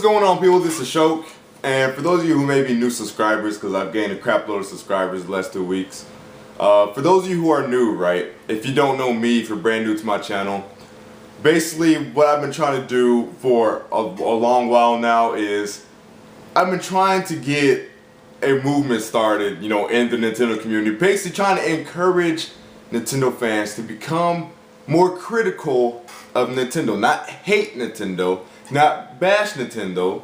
going on, people? This is Shok, and for those of you who may be new subscribers, because I've gained a crap load of subscribers the last 2 weeks, for those of you who are new, right, if you don't know me, if you're brand new to my channel, basically what I've been trying to do for a long while now is I've been trying to get a movement started, you know, in the Nintendo community, basically trying to encourage Nintendo fans to become more critical of Nintendo, not hate Nintendo, not bash Nintendo,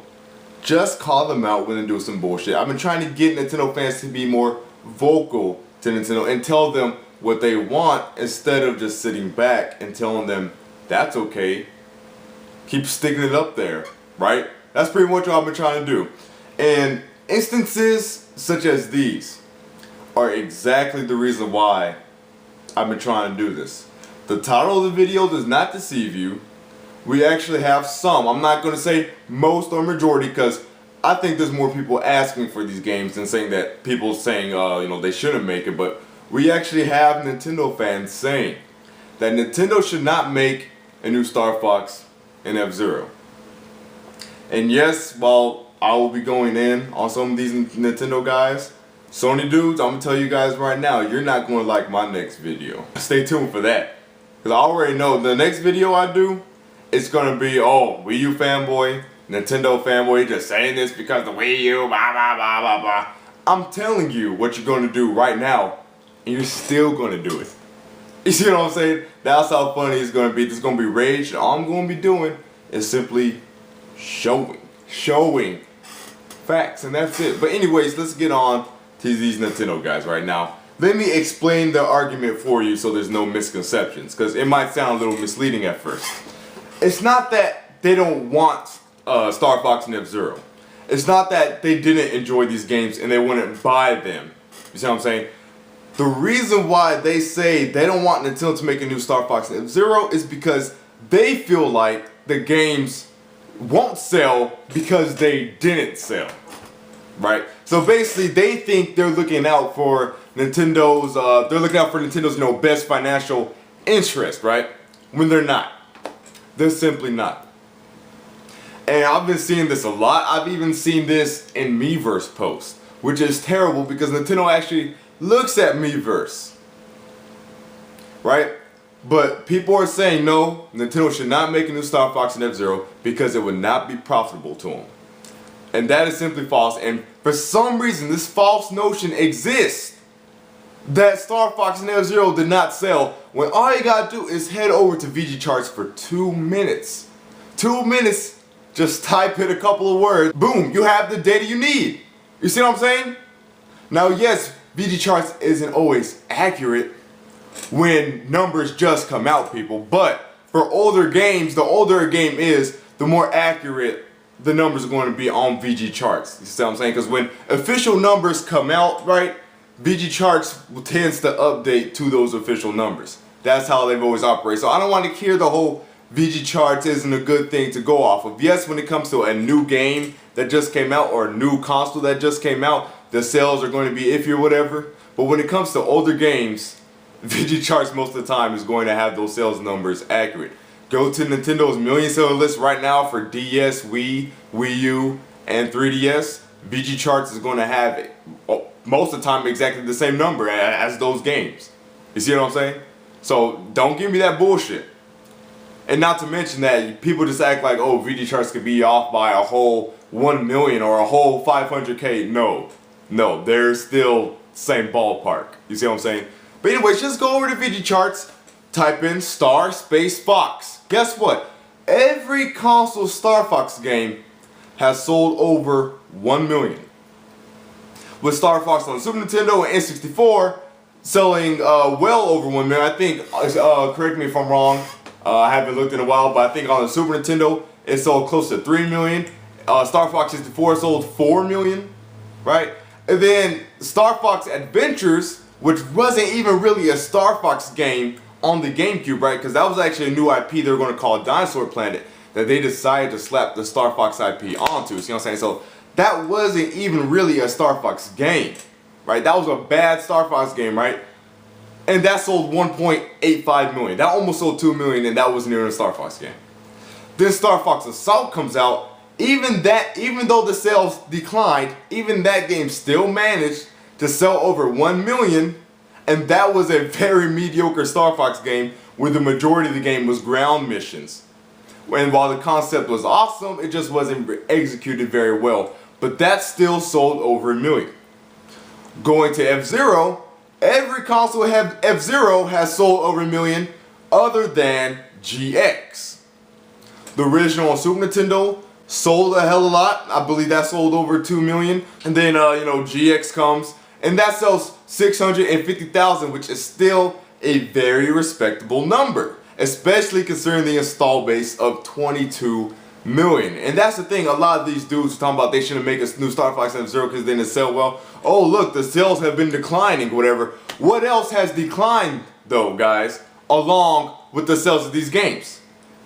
just call them out when they do some bullshit. I've been trying to get Nintendo fans to be more vocal to Nintendo and tell them what they want instead of just sitting back and telling them that's okay. Keep sticking it up there, right? That's pretty much what I've been trying to do. And instances such as these are exactly the reason why I've been trying to do this. The title of the video does not deceive you. We actually have some. I'm not going to say most or majority because I think there's more people asking for these games than saying that people saying, you know, they shouldn't make it. But we actually have Nintendo fans saying that Nintendo should not make a new Star Fox and F-Zero. And yes, while I will be going in on some of these Nintendo guys, Sony dudes, I'm going to tell you guys right now, you're not going to like my next video. Stay tuned for that. Because I already know the next video I do, it's going to be, oh, Wii U fanboy, Nintendo fanboy, just saying this because the Wii U, blah, blah, blah, blah, blah. I'm telling you what you're going to do right now, and you're still going to do it. You see what I'm saying? That's how funny it's going to be. This is going to be rage, and all I'm going to be doing is simply showing facts, and that's it. But anyways, let's get on to these Nintendo guys right now. Let me explain the argument for you so there's no misconceptions, because it might sound a little misleading at first. It's not that they don't want Star Fox and F-Zero. It's not that they didn't enjoy these games and they wouldn't buy them. You see what I'm saying? The reason why they say they don't want Nintendo to make a new Star Fox and F-Zero is because they feel like the games won't sell because they didn't sell. Right? So basically they think they're looking out for Nintendo's, you know, best financial interest, right? When they're not. They're simply not. And I've been seeing this a lot. I've even seen this in Miiverse posts, which is terrible because Nintendo actually looks at Miiverse, right? But people are saying no, Nintendo should not make a new Star Fox and F-Zero because it would not be profitable to them. And that is simply false. And for some reason, this false notion exists that Star Fox and F-Zero did not sell when all you gotta do is head over to VG Charts for 2 minutes. 2 minutes, just type in a couple of words, boom, you have the data you need. You see what I'm saying? Now yes, VG Charts isn't always accurate when numbers just come out, people, but for older games, the older a game is, the more accurate the numbers are going to be on VG Charts. You see what I'm saying? Because when official numbers come out, right, VG Charts tends to update to those official numbers. That's how they've always operated. So I don't want to hear the whole VG Charts isn't a good thing to go off of. Yes, when it comes to a new game that just came out or a new console that just came out, the sales are going to be iffy or whatever. But when it comes to older games, VG Charts most of the time is going to have those sales numbers accurate. Go to Nintendo's million seller list right now for DS, Wii, Wii U, and 3DS. VG Charts is going to have it, most of the time exactly the same number as those games. You see what I'm saying? So don't give me that bullshit. And not to mention that people just act like, oh, VG Charts could be off by a whole 1 million or a whole 500K. No, they're still same ballpark. You see what I'm saying? But anyways, just go over to VG Charts, type in Star Space Fox. Guess what? Every console Star Fox game has sold over 1 million. With Star Fox on Super Nintendo and N64 selling well over 1 million. I think, correct me if I'm wrong, I haven't looked in a while, but I think on the Super Nintendo it sold close to 3 million. Star Fox 64 sold 4 million, right? And then Star Fox Adventures, which wasn't even really a Star Fox game on the GameCube, right? Because that was actually a new IP they were going to call Dinosaur Planet that they decided to slap the Star Fox IP onto. You see what I'm saying? So that wasn't even really a Star Fox game, right? That was a bad Star Fox game, right? And that sold 1.85 million. That almost sold 2 million, and that wasn't even a Star Fox game. Then Star Fox Assault comes out, even though the sales declined, even that game still managed to sell over 1 million, and that was a very mediocre Star Fox game where the majority of the game was ground missions. And while the concept was awesome, it just wasn't executed very well. But that still sold over 1 million. Going to F-Zero, every console F-Zero has sold over 1 million other than GX. The original on Super Nintendo sold a hell of a lot. I believe that sold over 2 million. And then, GX comes, and that sells 650,000, which is still a very respectable number, especially considering the install base of 22 million. And that's the thing, a lot of these dudes are talking about they shouldn't make a new Star Fox F-Zero because they didn't sell well. Oh look, the sales have been declining, whatever. What else has declined though, guys, along with the sales of these games?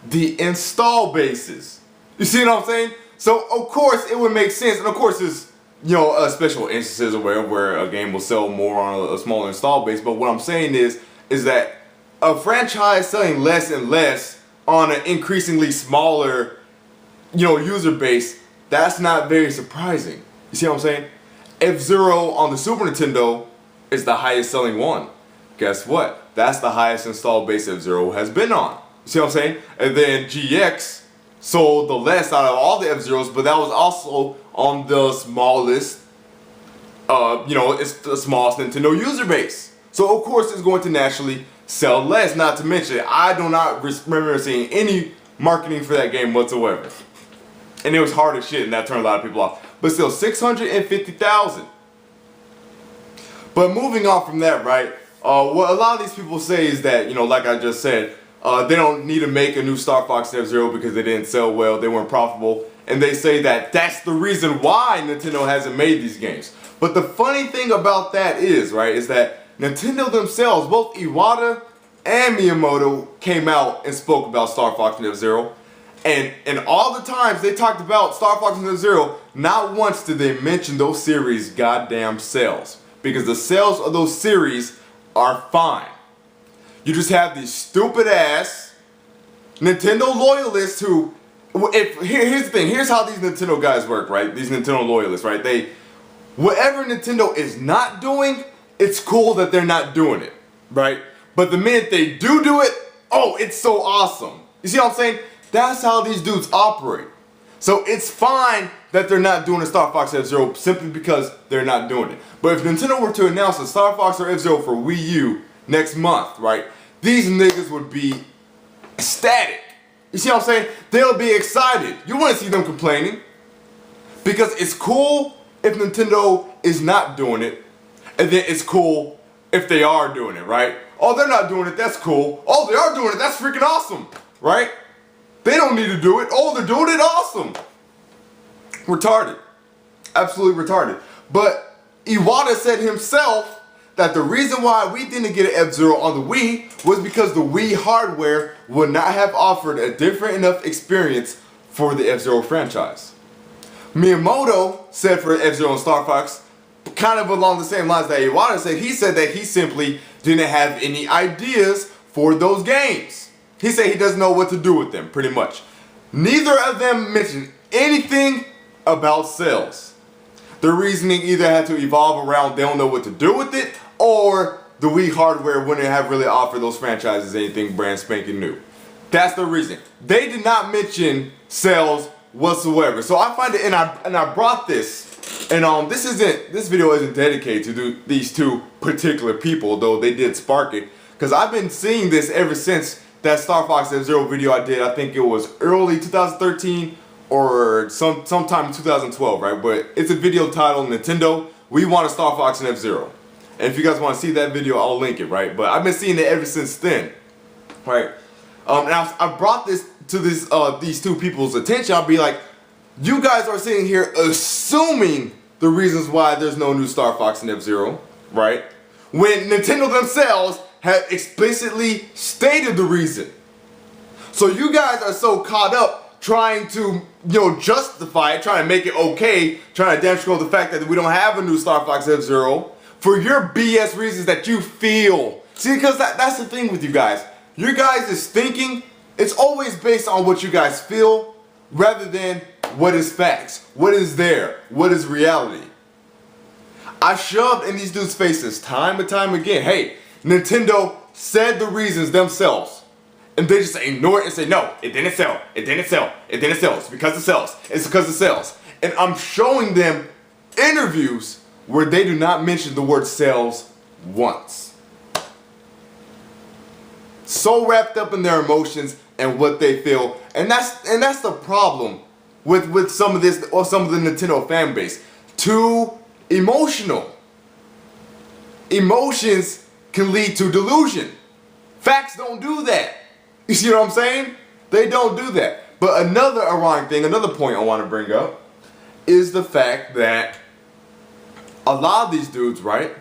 The install bases. You see what I'm saying? So of course it would make sense, and of course there's special instances where a game will sell more on a smaller install base, but what I'm saying is that a franchise selling less and less on an increasingly smaller user base, that's not very surprising. You see what I'm saying? F-Zero on the Super Nintendo is the highest selling one. Guess what? That's the highest install base F-Zero has been on. You see what I'm saying? And then GX sold the less out of all the F-Zeros, but that was also on the smallest, it's the smallest Nintendo user base. So of course it's going to naturally sell less. Not to mention, I do not remember seeing any marketing for that game whatsoever. And it was hard as shit, and that turned a lot of people off. But still, 650,000. But moving on from that, right? What a lot of these people say is that, like I just said, they don't need to make a new Star Fox F-Zero because they didn't sell well, they weren't profitable. And they say that that's the reason why Nintendo hasn't made these games. But the funny thing about that is, right, is that Nintendo themselves, both Iwata and Miyamoto, came out and spoke about Star Fox and F-Zero. And all the times they talked about Star Fox and F-Zero, not once did they mention those series' goddamn sales. Because the sales of those series are fine. You just have these stupid ass Nintendo loyalists who, here's the thing, here's how these Nintendo guys work, right? These Nintendo loyalists, right? Whatever Nintendo is not doing, it's cool that they're not doing it, right? But the minute they do it, oh, it's so awesome. You see what I'm saying? That's how these dudes operate. So it's fine that they're not doing a Star Fox F-Zero simply because they're not doing it. But if Nintendo were to announce a Star Fox or F-Zero for Wii U next month, right, these niggas would be ecstatic. You see what I'm saying? They'll be excited. You want to see them complaining. Because it's cool if Nintendo is not doing it, and then it's cool if they are doing it, right? Oh, they're not doing it, that's cool. Oh, they are doing it, that's freaking awesome, right? They don't need to do it. Oh, they're doing it, awesome. Retarded. Absolutely retarded. But Iwata said himself that the reason why we didn't get an F-Zero on the Wii was because the Wii hardware would not have offered a different enough experience for the F-Zero franchise. Miyamoto said for F-Zero and Star Fox, kind of along the same lines that Iwata said, he said that he simply didn't have any ideas for those games. He said he doesn't know what to do with them, pretty much. Neither of them mentioned anything about sales. Their reasoning either had to evolve around they don't know what to do with it, or the Wii hardware wouldn't have really offered those franchises anything brand spanking new. That's the reason. They did not mention sales whatsoever. So I find it, and I brought this, and this video isn't dedicated to these two particular people, though they did spark it, because I've been seeing this ever since that Star Fox F-Zero video I did. I think it was early 2013 or sometime in 2012, right? But it's a video titled Nintendo, We Want a Star Fox and F-Zero. And if you guys want to see that video, I'll link it, right? But I've been seeing it ever since then, right? And I brought this to these two people's attention. I'll be like, you guys are sitting here assuming the reasons why there's no new Star Fox and F-Zero, right? When Nintendo themselves have explicitly stated the reason. So you guys are so caught up trying to, justify it, trying to make it okay, trying to damn sure the fact that we don't have a new Star Fox F-Zero for your BS reasons that you feel. See, because that's the thing with you guys. Your guys' thinking, it's always based on what you guys feel rather than what is facts, what is there, what is reality. I shoved in these dudes' faces time and time again, hey, Nintendo said the reasons themselves. And they just ignore it and say, no, it didn't sell, it didn't sell, it didn't sell, it's because it sells, it's because it sells. And I'm showing them interviews where they do not mention the word sales once. So wrapped up in their emotions and what they feel, and that's the problem with some of this, or some of the Nintendo fan base. Too emotional. Emotions can lead to delusion. Facts don't do that. You see what I'm saying? They don't do that. But another ironic thing, another point I want to bring up, is the fact that a lot of these dudes, right?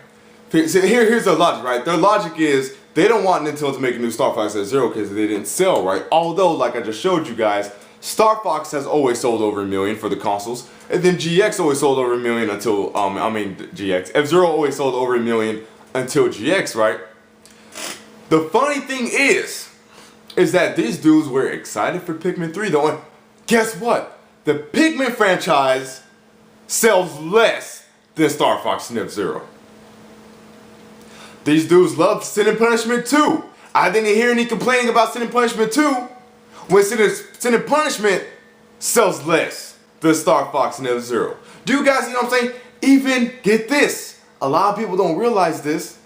Here's their logic, right? Their logic is they don't want Nintendo to make a new Star Fox F-Zero because they didn't sell, right? Although, like I just showed you guys, Star Fox has always sold over 1 million for the consoles, and then GX always sold over 1 million until, GX. F-Zero always sold over 1 million until GX, right? The funny thing is that these dudes were excited for Pikmin 3 though, and guess what? The Pikmin franchise sells less than Star Fox and F-Zero. These dudes love Sin and Punishment 2. I didn't hear any complaining about Sin and Punishment 2 when Sin and Punishment sells less than Star Fox and F-Zero. Do you guys see what I'm saying? Even, get this, a lot of people don't realize this,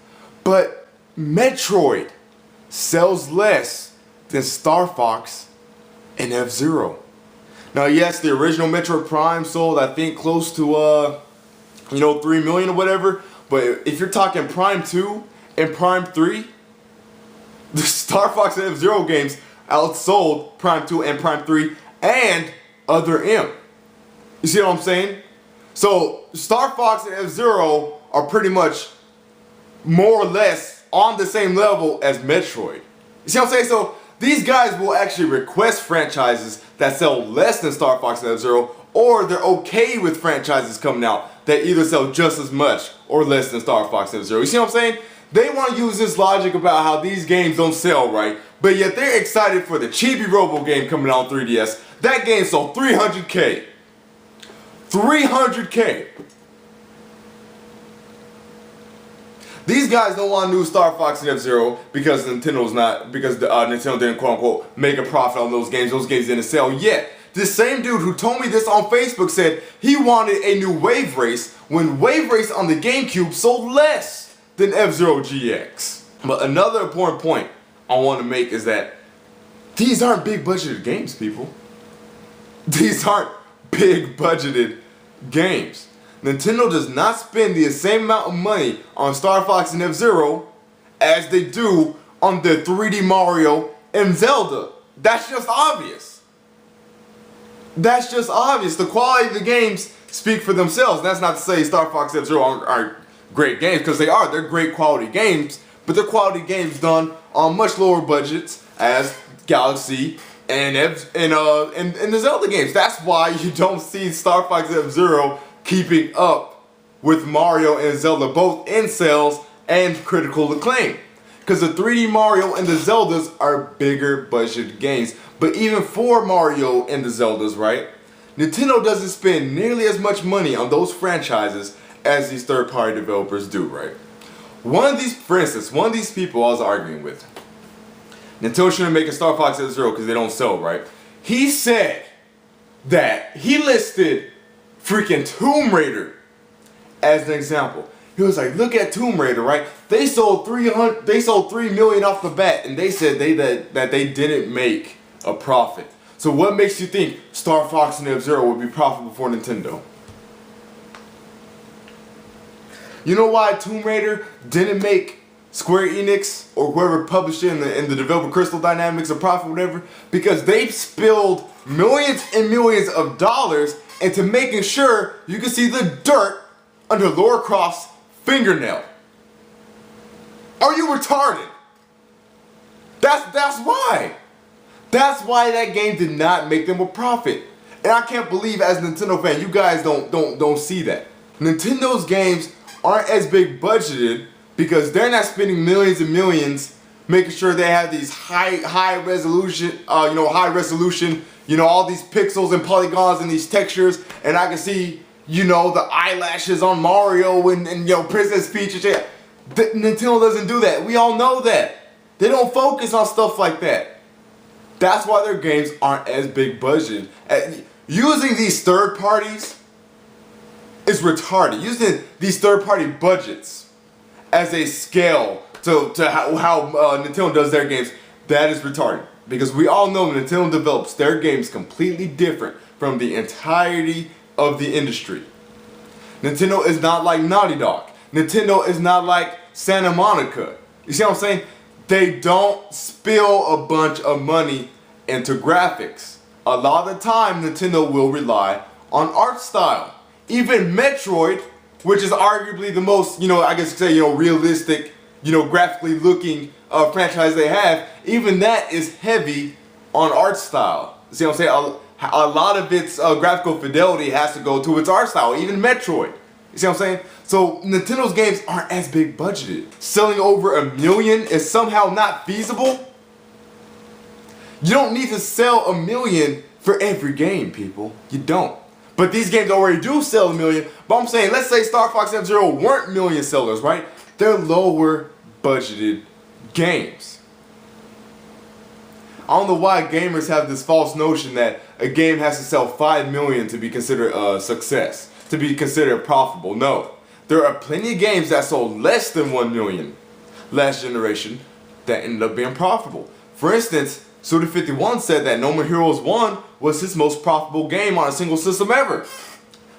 but Metroid sells less than Star Fox and F-Zero. Now yes, the original Metroid Prime sold I think close to 3 million or whatever, but if you're talking Prime 2 and Prime 3, the Star Fox and F-Zero games outsold Prime 2 and Prime 3 and Other M. You see what I'm saying? So Star Fox and F-Zero are pretty much more or less on the same level as Metroid. You see what I'm saying? So these guys will actually request franchises that sell less than Star Fox and F-Zero, or they're okay with franchises coming out that either sell just as much or less than Star Fox and F-Zero. You see what I'm saying? They want to use this logic about how these games don't sell right, but yet they're excited for the Chibi Robo game coming out on 3DS. That game sold 300K. 300K. These guys don't want a new Star Fox and F-Zero because Nintendo didn't quote unquote make a profit on those games. Those games didn't sell yet. This same dude who told me this on Facebook said he wanted a new Wave Race when Wave Race on the GameCube sold less than F-Zero GX. But another important point I want to make is that these aren't big budgeted games, people. These aren't big budgeted games. Nintendo does not spend the same amount of money on Star Fox and F-Zero as they do on the 3D Mario and Zelda. That's just obvious. That's just obvious. The quality of the games speak for themselves. That's not to say Star Fox and F-Zero aren't great games, because they are. They're great quality games, but they're quality games done on much lower budgets as Galaxy and the Zelda games. That's why you don't see Star Fox and F-Zero keeping up with Mario and Zelda, both in sales and critical acclaim. Because the 3D Mario and the Zeldas are bigger budget games. But even for Mario and the Zeldas, right, Nintendo doesn't spend nearly as much money on those franchises as these third-party developers do, right? For instance, one of these people I was arguing with, Nintendo shouldn't make a Star Fox F-Zero because they don't sell, right? He said that he listed freaking Tomb Raider as an example. He was like, look at Tomb Raider, right? They sold 3 million off the bat, and they said that they didn't make a profit. So what makes you think Star Fox and F-Zero would be profitable for Nintendo? You know why Tomb Raider didn't make Square Enix or whoever published it in the developer Crystal Dynamics a profit, whatever? Because they spilled millions and millions of dollars into making sure you can see the dirt under Lara Croft's fingernail. Are you retarded? That's why. That's why that game did not make them a profit. And I can't believe, as a Nintendo fan, you guys don't see that. Nintendo's games aren't as big budgeted because they're not spending millions and millions making sure they have these high resolution all these pixels and polygons and these textures, and I can see, the eyelashes on Mario and Princess Peach and shit. Nintendo doesn't do that. We all know that. They don't focus on stuff like that. That's why their games aren't as big budgeted. Using these third parties is retarded. Using these third party budgets as a scale to how Nintendo does their games, that is retarded. Because we all know Nintendo develops their games completely different from the entirety of the industry. Nintendo is not like Naughty Dog. Nintendo is not like Santa Monica. You see what I'm saying? They don't spill a bunch of money into graphics. A lot of the time, Nintendo will rely on art style. Even Metroid, which is arguably the most, I guess you could say, realistic, graphically looking franchise they have, even that is heavy on art style. See what I'm saying? A lot of its graphical fidelity has to go to its art style, even Metroid. You see what I'm saying? So Nintendo's games aren't as big budgeted. Selling over 1 million is somehow not feasible. You don't need to sell 1 million for every game, people. You don't. But these games already do sell 1 million. But I'm saying, let's say Star Fox and F-Zero weren't million sellers, right? They're lower budgeted games. I don't know why gamers have this false notion that a game has to sell 5 million to be considered a success, to be considered profitable. No. There are plenty of games that sold less than 1 million last generation that ended up being profitable. For instance, Suda51 said that No More Heroes 1 was his most profitable game on a single system ever.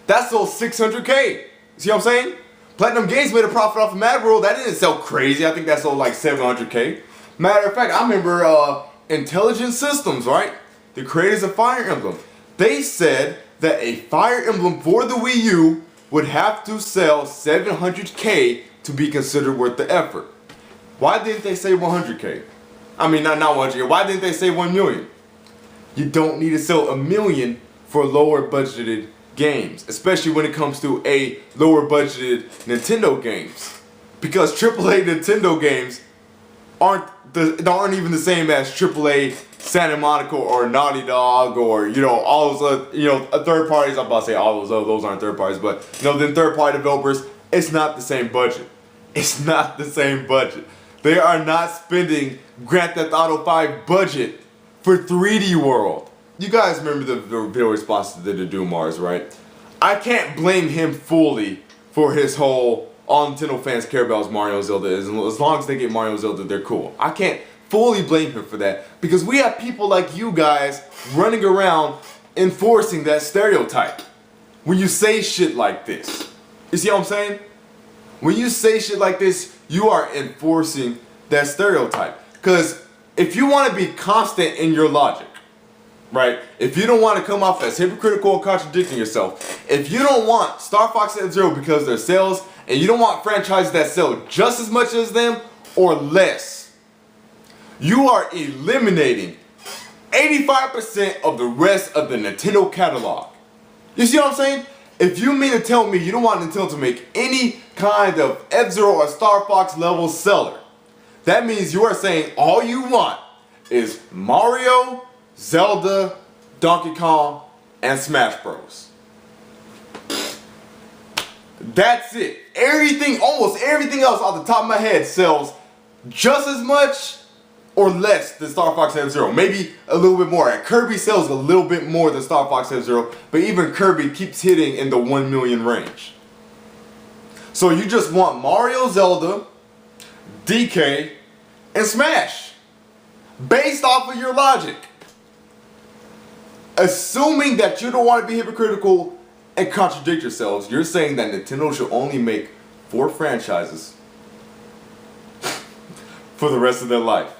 That sold 600K. See what I'm saying? Platinum Games made a profit off of Mad World. That didn't sell crazy. I think that sold like 700K. Matter of fact, I remember Intelligent Systems, right? The creators of Fire Emblem. They said that a Fire Emblem for the Wii U would have to sell 700K to be considered worth the effort. Why didn't they say 100K? I mean, not 100K. Why didn't they say 1 million? You don't need to sell 1 million for lower budgeted games, especially when it comes to a lower budgeted Nintendo games. Because AAA Nintendo games aren't even the same as AAA Santa Monica or Naughty Dog or all those third parties. I'm about to say all those aren't third parties, but then third party developers. It's not the same budget. It's not the same budget. They are not spending Grand Theft Auto 5 budget for 3D World. You guys remember the video response to the Doom Mars, right? I can't blame him fully for his whole all Nintendo fans care about is Mario and Zelda is, and as long as they get Mario and Zelda, they're cool. I can't fully blame him for that because we have people like you guys running around enforcing that stereotype. When you say shit like this, you see what I'm saying? When you say shit like this, you are enforcing that stereotype. Because if you want to be constant in your logic, right? If you don't want to come off as hypocritical and contradicting yourself, if you don't want Star Fox and F-Zero because of their sales, and you don't want franchises that sell just as much as them or less, you are eliminating 85% of the rest of the Nintendo catalog. You see what I'm saying? If you mean to tell me you don't want Nintendo to make any kind of F-Zero or Star Fox level seller, that means you are saying all you want is Mario, Zelda, Donkey Kong, and Smash Bros. That's it. Everything, almost everything else off the top of my head sells just as much or less than Star Fox F-Zero. Maybe a little bit more. Kirby sells a little bit more than Star Fox F-Zero, but even Kirby keeps hitting in the 1 million range. So you just want Mario, Zelda, DK, and Smash. Based off of your logic. Assuming that you don't want to be hypocritical and contradict yourselves, you're saying that Nintendo should only make 4 franchises for the rest of their life.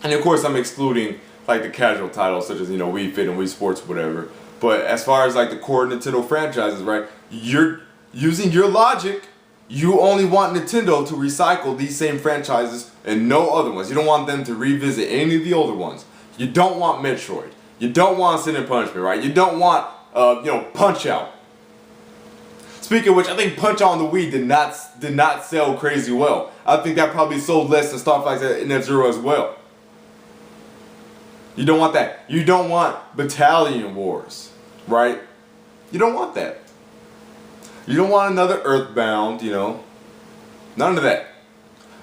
And of course I'm excluding like the casual titles such as Wii Fit and Wii Sports, whatever. But as far as like the core Nintendo franchises, right, you're using your logic, you only want Nintendo to recycle these same franchises and no other ones. You don't want them to revisit any of the older ones. You don't want Metroid. You don't want Sin and Punishment, right? You don't want Punch Out. Speaking of which, I think Punch Out on the Wii did not sell crazy well. I think that probably sold less than Star Fox and F-Zero as well. You don't want that. You don't want battalion wars, right? You don't want that. You don't want another Earthbound, you know. None of that.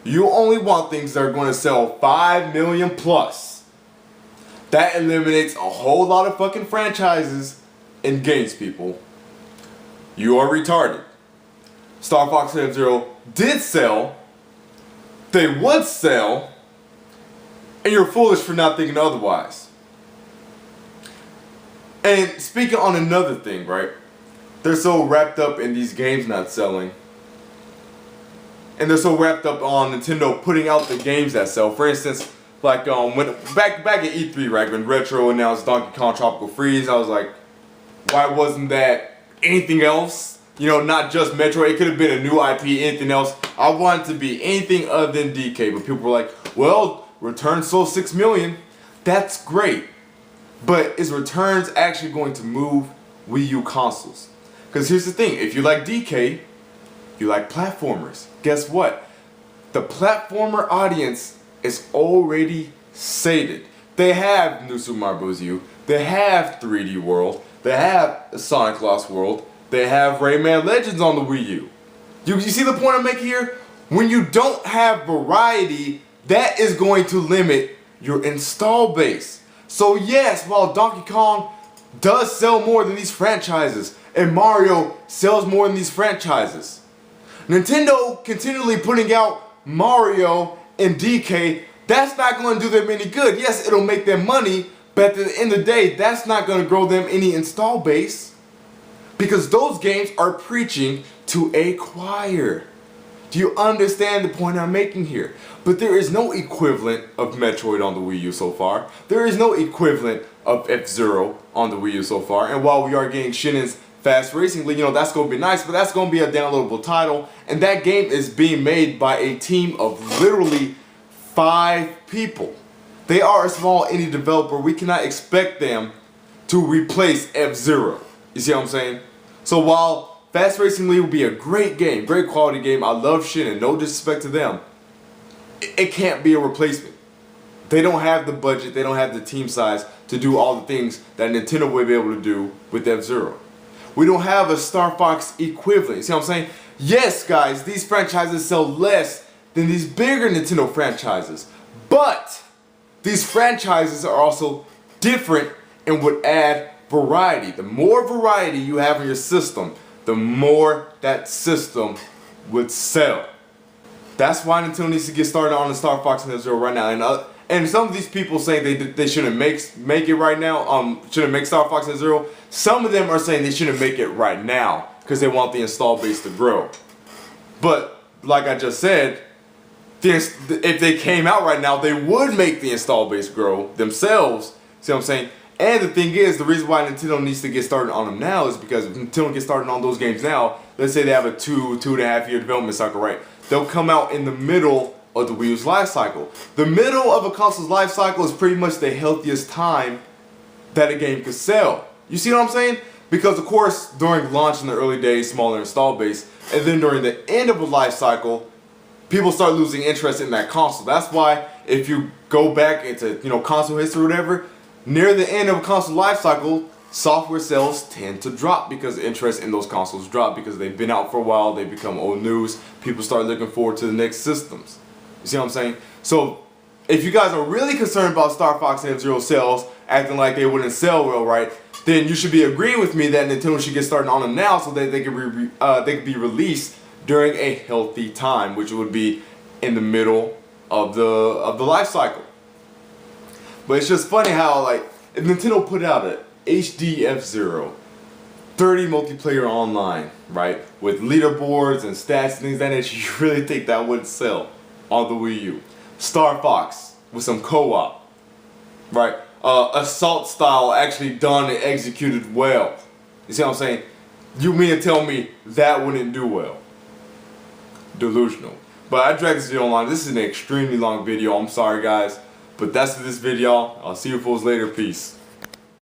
You only want things that are going to sell 5 million plus. That eliminates a whole lot of fucking franchises and games, people. You are retarded. Star Fox and F-Zero did sell. They would sell. And you're foolish for not thinking otherwise. And speaking on another thing, right? They're so wrapped up in these games not selling. And they're so wrapped up on Nintendo putting out the games that sell. For instance, like when back at E3, right, when Retro announced Donkey Kong Tropical Freeze, I was like, why wasn't that anything else? You know, not just Metroid. It could have been a new IP, anything else. I wanted to be anything other than DK, but people were like, well, Returns sold 6 million. That's great. But is Returns actually going to move Wii U consoles? Because here's the thing, if you like DK, you like platformers. Guess what? The platformer audience is already sated. They have New Super Mario Bros. U, they have 3D World, they have Sonic Lost World, they have Rayman Legends on the Wii U. You see the point I'm making here? When you don't have variety, that is going to limit your install base. So yes, while Donkey Kong does sell more than these franchises, and Mario sells more than these franchises, Nintendo continually putting out Mario and DK, that's not going to do them any good. Yes, it'll make them money, but at the end of the day, that's not going to grow them any install base. Because those games are preaching to a choir. Do you understand the point I'm making here? But there is no equivalent of Metroid on the Wii U so far. There is no equivalent of F-Zero on the Wii U so far. And while we are getting Shinnen's Fast Racing League, you know, that's going to be nice, but that's going to be a downloadable title. And that game is being made by a team of literally 5 people. They are a small indie developer. We cannot expect them to replace F-Zero. You see what I'm saying? So while Fast Racing League will be a great game, great quality game, I love Shinnen, no disrespect to them, it can't be a replacement. They don't have the budget, they don't have the team size to do all the things that Nintendo will be able to do with F-Zero. We don't have a Star Fox equivalent. See what I'm saying? Yes, guys, these franchises sell less than these bigger Nintendo franchises, but these franchises are also different and would add variety. The more variety you have in your system, the more that system would sell. That's why Nintendo needs to get started on the Star Fox and F-Zero right now. And some of these people saying they shouldn't make it right now, shouldn't make Star Fox and F-Zero. Some of them are saying they shouldn't make it right now because they want the install base to grow. But like I just said, if they came out right now, they would make the install base grow themselves. See what I'm saying? And the thing is, the reason why Nintendo needs to get started on them now is because if Nintendo gets started on those games now, let's say they have a 2.5 year development cycle, right? They'll come out in the middle of the Wii U's life cycle. The middle of a console's life cycle is pretty much the healthiest time that a game could sell. You see what I'm saying? Because of course, during launch in the early days, smaller install base, and then during the end of a life cycle, people start losing interest in that console. That's why if you go back into, you know, console history or whatever, near the end of a console life cycle, software sales tend to drop because interest in those consoles drop because they've been out for a while, they become old news, people start looking forward to the next systems. You see what I'm saying? So if you guys are really concerned about Star Fox and F-Zero sales, acting like they wouldn't sell well, right, then you should be agreeing with me that Nintendo should get started on them now so that they could be released during a healthy time, which would be in the middle of the life cycle. But it's just funny how, like, if Nintendo put out a HD F-Zero 30 multiplayer online, right, with leaderboards and stats and things like that, you really think that would sell on the Wii U? Star Fox with some co-op, right? Assault style actually done and executed well. You see what I'm saying? You mean to tell me that wouldn't do well? Delusional. But I dragged this video online. This is an extremely long video. I'm sorry, guys. But that's this video. I'll see you fools later. Peace.